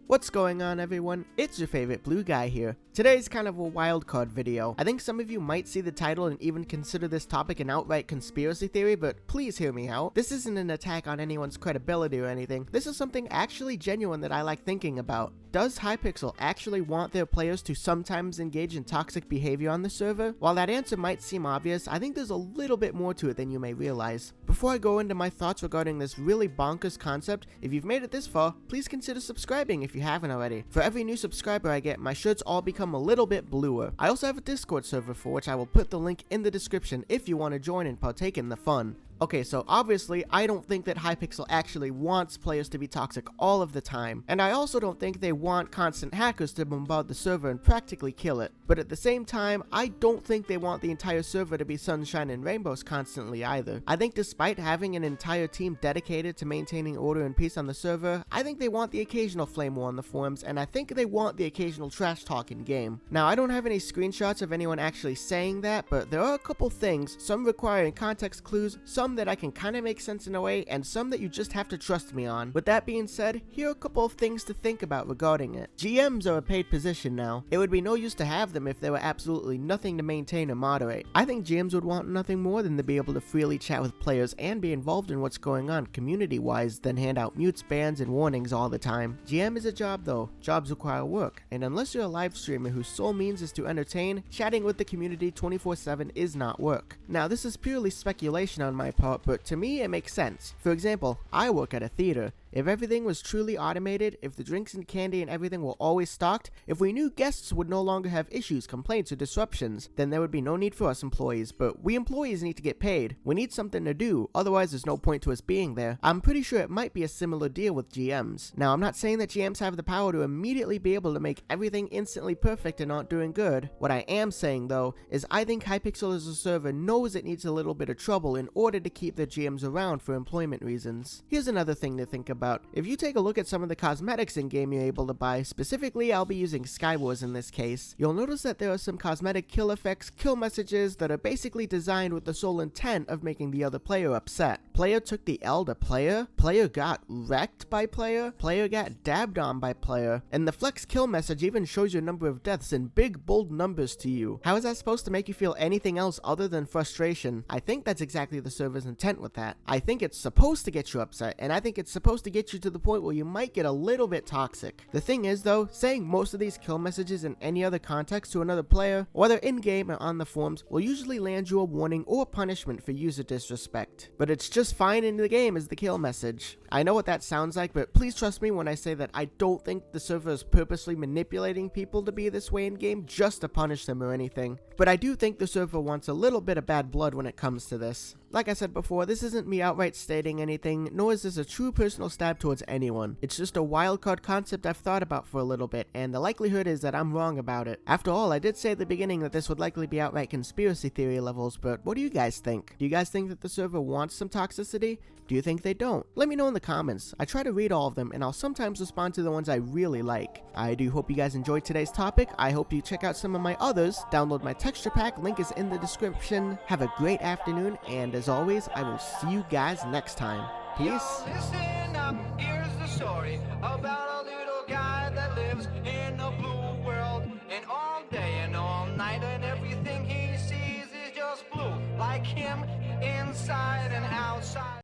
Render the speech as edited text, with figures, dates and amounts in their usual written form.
What's going on, everyone? It's your favorite blue guy here. Today's kind of a wildcard video. I think some of you might see the title and even consider this topic an outright conspiracy theory, but please hear me out. This isn't an attack on anyone's credibility or anything. This is something actually genuine that I like thinking about. Does Hypixel actually want their players to sometimes engage in toxic behavior on the server? While that answer might seem obvious, I think there's a little bit more to it than you may realize. Before I go into my thoughts regarding this really bonkers concept, if you've made it this far, please consider subscribing if you haven't already. For every new subscriber I get, my shirts all become a little bit bluer. I also have a Discord server for which I will put the link in the description if you want to join and partake in the fun. Okay, so obviously, I don't think that Hypixel actually wants players to be toxic all of the time, and I also don't think they want constant hackers to bombard the server and practically kill it. But at the same time, I don't think they want the entire server to be sunshine and rainbows constantly either. I think despite having an entire team dedicated to maintaining order and peace on the server, I think they want the occasional flame war on the forums, and I think they want the occasional trash talk in game. Now, I don't have any screenshots of anyone actually saying that, but there are a couple things, some requiring context clues, some that I can kind of make sense in a way, and some that you just have to trust me on. With that being said, here are a couple of things to think about regarding it. GMs are a paid position now. It would be no use to have them if there were absolutely nothing to maintain or moderate. I think GMs would want nothing more than to be able to freely chat with players and be involved in what's going on community-wise than hand out mutes, bans, and warnings all the time. GM is a job though. Jobs require work, and unless you're a live streamer whose sole means is to entertain, chatting with the community 24/7 is not work. Now, this is purely speculation on my part, but to me it makes sense. For example, I work at a theater. If everything was truly automated, if the drinks and candy and everything were always stocked, if we knew guests would no longer have issues, complaints, or disruptions, then there would be no need for us employees. But we employees need to get paid. We need something to do, otherwise there's no point to us being there. I'm pretty sure it might be a similar deal with GMs. Now, I'm not saying that GMs have the power to immediately be able to make everything instantly perfect and not doing good. What I am saying though, is I think Hypixel as a server knows it needs a little bit of trouble in order to keep their GMs around for employment reasons. Here's another thing to think about. If you take a look at some of the cosmetics in game you're able to buy, specifically I'll be using Skywars in this case, you'll notice that there are some cosmetic kill effects, kill messages that are basically designed with the sole intent of making the other player upset. Player took the L to player got wrecked by player got dabbed on by player, and the flex kill message even shows your number of deaths in big bold numbers to you. How is that supposed to make you feel anything else other than frustration? I think that's exactly the server's intent with that. I think it's supposed to get you upset, and I think it's supposed to get you to the point where you might get a little bit toxic. The thing is though, saying most of these kill messages in any other context to another player, whether in-game or on the forums, will usually land you a warning or punishment for user disrespect. But it's just fine in the game as the kill message. I know what that sounds like, but please trust me when I say that I don't think the server is purposely manipulating people to be this way in-game just to punish them or anything. But I do think the server wants a little bit of bad blood when it comes to this. Like I said before, this isn't me outright stating anything, nor is this a true personal stab towards anyone. It's just a wildcard concept I've thought about for a little bit, and the likelihood is that I'm wrong about it. After all, I did say at the beginning that this would likely be outright conspiracy theory levels, but what do you guys think? Do you guys think that the server wants some toxicity? Do you think they don't? Let me know in the comments. I try to read all of them, and I'll sometimes respond to the ones I really like. I do hope you guys enjoyed today's topic. I hope you check out some of my others. Download my texture pack, link is in the description. Have a great afternoon, and as always, I will see you guys next time. Peace. Listen up, here's the story about a little guy that lives in a blue world. And all day and all night, and everything he sees is just blue, like him inside and outside.